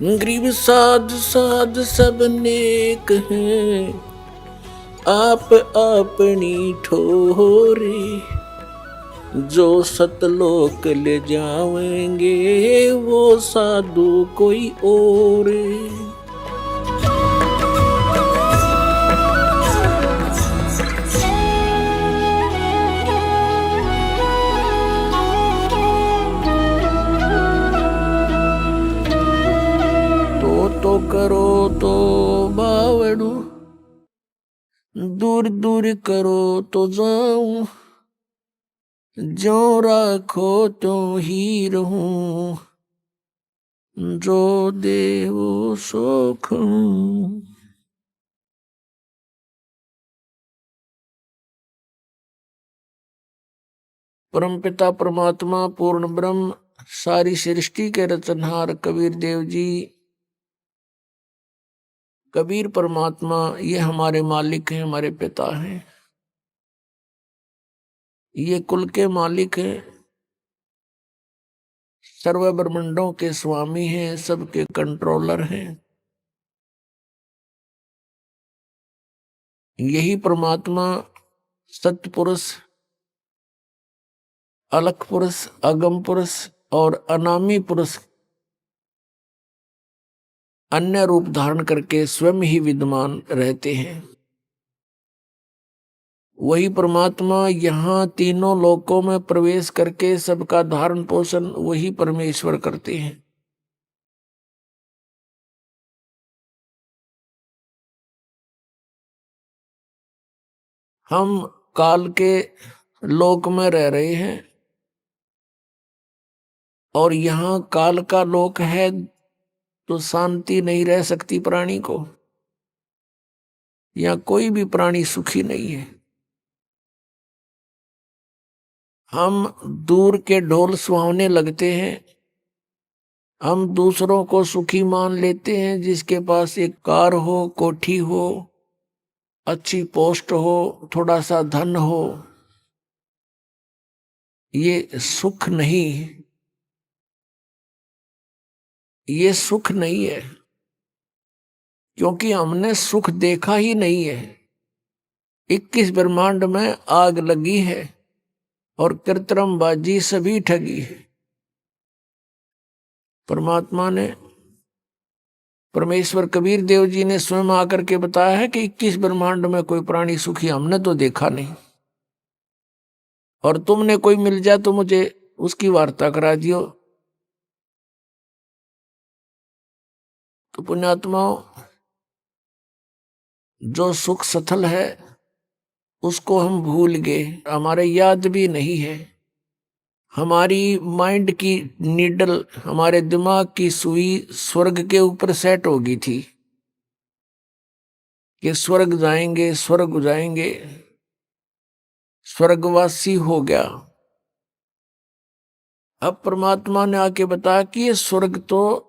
Grieve साध साध सब नेक हैं, आप अपनी ठोरे। जो सतलोक ले जाएंगे वो साधु कोई और। तो करो तो बावड़ू, दूर दूर करो तो जाऊं। जो राखो तो ही रहूं, जो देवो सो खाऊं। परमपिता परमात्मा पूर्ण ब्रह्म सारी सृष्टि के रचनहार कबीर देव जी, कबीर परमात्मा ये हमारे मालिक हैं, हमारे पिता हैं, ये कुल के मालिक हैं, सर्व ब्रह्मांडों के स्वामी हैं, सबके कंट्रोलर हैं। यही परमात्मा सत्पुरुष, अलख पुरुष, अगम पुरुष और अनामी पुरुष अन्य रूप धारण करके स्वयं ही विद्यमान रहते हैं। वही परमात्मा यहाँ तीनों लोकों में प्रवेश करके सबका धारण पोषण वही परमेश्वर करते हैं। हम काल के लोक में रह रहे हैं और यहाँ काल का लोक है तो शांति नहीं रह सकती प्राणी को। यहाँ कोई भी प्राणी सुखी नहीं है। हम दूर के ढोल सुहावने लगते हैं, हम दूसरों को सुखी मान लेते हैं, जिसके पास एक कार हो, कोठी हो, अच्छी पोस्ट हो, थोड़ा सा धन हो। ये सुख नहीं, ये सुख नहीं है, क्योंकि हमने सुख देखा ही नहीं है। 21 ब्रह्मांड में आग लगी है और कृत्रिमबाजी सभी ठगी है। परमात्मा ने, परमेश्वर कबीर देव जी ने स्वयं आकर के बताया है कि 21 ब्रह्मांड में कोई प्राणी सुखी हमने तो देखा नहीं, और तुमने कोई मिल जाए तो मुझे उसकी वार्ता करा दियो। तो पुण्यात्माओं, जो सुख सथल है उसको हम भूल गए, हमारे याद भी नहीं है। हमारी माइंड की नीडल, हमारे दिमाग की सुई स्वर्ग के ऊपर सेट हो गई थी कि स्वर्ग जाएंगे, स्वर्ग जाएंगे, स्वर्गवासी हो गया। अब परमात्मा ने आके बताया कि ये स्वर्ग तो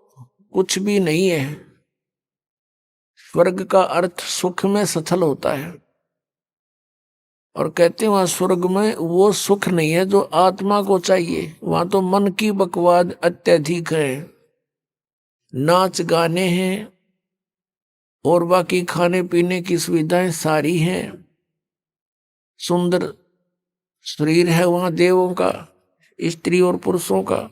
कुछ भी नहीं है। स्वर्ग का अर्थ सुख में सथल होता है, और कहते हैं वहां स्वर्ग में वो सुख नहीं है जो आत्मा को चाहिए। वहां तो मन की बकवाद अत्यधिक है, नाच गाने हैं और बाकी खाने पीने की सुविधाएं सारी हैं। सुंदर शरीर है वहां देवों का, स्त्री और पुरुषों का,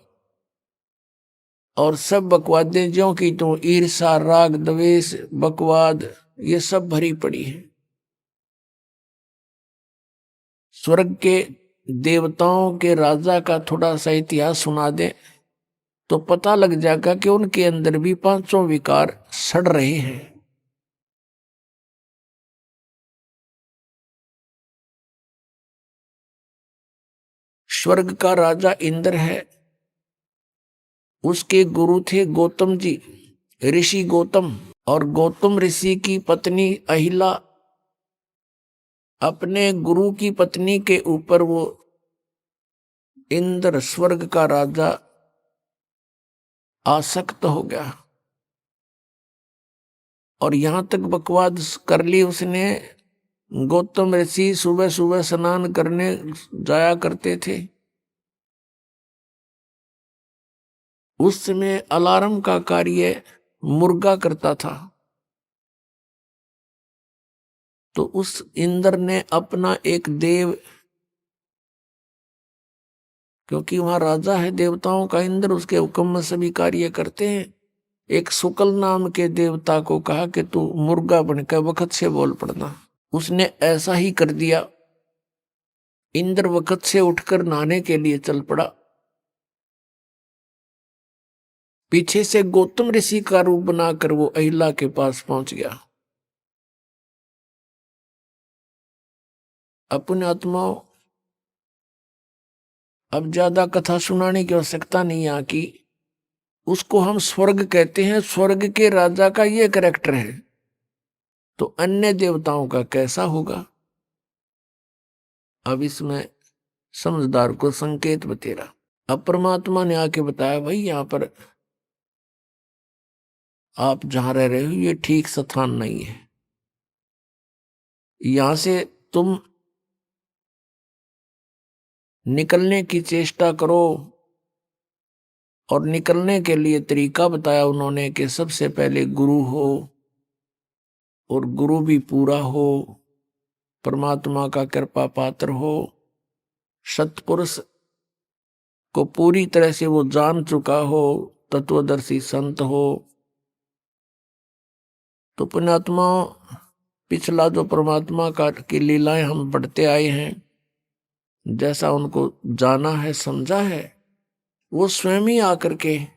और सब बकवादें ज्यों की तो ईर्षा, राग, द्वेष, बकवाद ये सब भरी पड़ी है। स्वर्ग के देवताओं के राजा का थोड़ा सा इतिहास सुना दे तो पता लग जाएगा कि उनके अंदर भी पांचों विकार सड़ रहे हैं। स्वर्ग का राजा इंद्र है, उसके गुरु थे गौतम जी, ऋषि गौतम। और गौतम ऋषि की पत्नी अहिला अपने गुरु की पत्नी के ऊपर वो इंद्र स्वर्ग का राजा आसक्त हो गया, और यहां तक बकवाद कर ली उसने। गौतम ऋषि सुबह सुबह स्नान करने जाया करते थे। उस समय अलार्म का कार्य मुर्गा करता था। तो उस इंद्र ने अपना एक देव, क्योंकि वहां राजा है देवताओं का इंद्र, उसके हुक्म में सभी कार्य करते हैं, एक शुक्ल नाम के देवता को कहा कि तू मुर्गा बनकर वक्त से बोल पड़ना। उसने ऐसा ही कर दिया। इंद्र वक्त से उठकर नहाने के लिए चल पड़ा। पीछे से गौतम ऋषि का रूप बनाकर वो अहिला के पास पहुंच गया। अपने आत्माओं, अब ज्यादा कथा सुनाने की आवश्यकता नहीं यहाँ की। उसको हम स्वर्ग कहते हैं, स्वर्ग के राजा का ये कैरेक्टर है, तो अन्य देवताओं का कैसा होगा। अब इसमें समझदार को संकेत बतेरा। अब परमात्मा ने आके बताया, भाई यहां पर आप जहां रह रहे हो ये ठीक स्थान नहीं है, यहां से तुम निकलने की चेष्टा करो। और निकलने के लिए तरीका बताया उन्होंने कि सबसे पहले गुरु हो, और गुरु भी पूरा हो, परमात्मा का कृपा पात्र हो, सत्पुरुष को पूरी तरह से वो जान चुका हो, तत्वदर्शी संत हो। तो पुण्यात्मा, पिछला जो परमात्मा का की लीलाएं हम पढ़ते आए हैं, जैसा उनको जाना है समझा है, वो स्वयं ही आकर के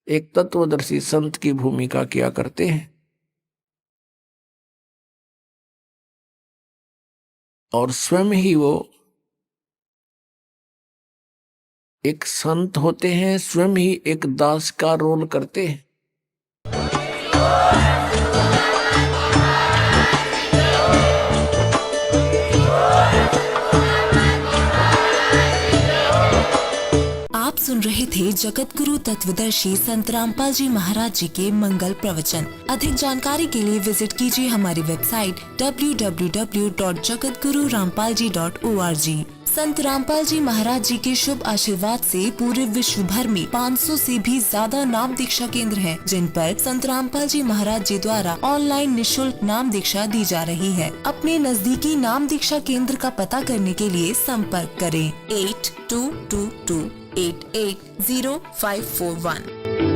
एक तत्वदर्शी संत की भूमिका किया करते हैं। और स्वयं ही वो एक संत होते हैं, स्वयं ही एक दास का रोल करते हैं। आप सुन रहे थे जगत गुरु तत्वदर्शी संत रामपाल जी महाराज जी के मंगल प्रवचन। अधिक जानकारी के लिए विजिट कीजिए हमारी वेबसाइट www.jagatgururampalji.org। संत रामपाल जी महाराज जी के शुभ आशीर्वाद से पूरे विश्व भर में 500 से भी ज्यादा नाम दीक्षा केंद्र हैं, जिन पर संत रामपाल जी महाराज जी द्वारा ऑनलाइन निशुल्क नाम दीक्षा दी जा रही है। अपने नजदीकी नाम दीक्षा केंद्र का पता करने के लिए संपर्क करें 8222880541।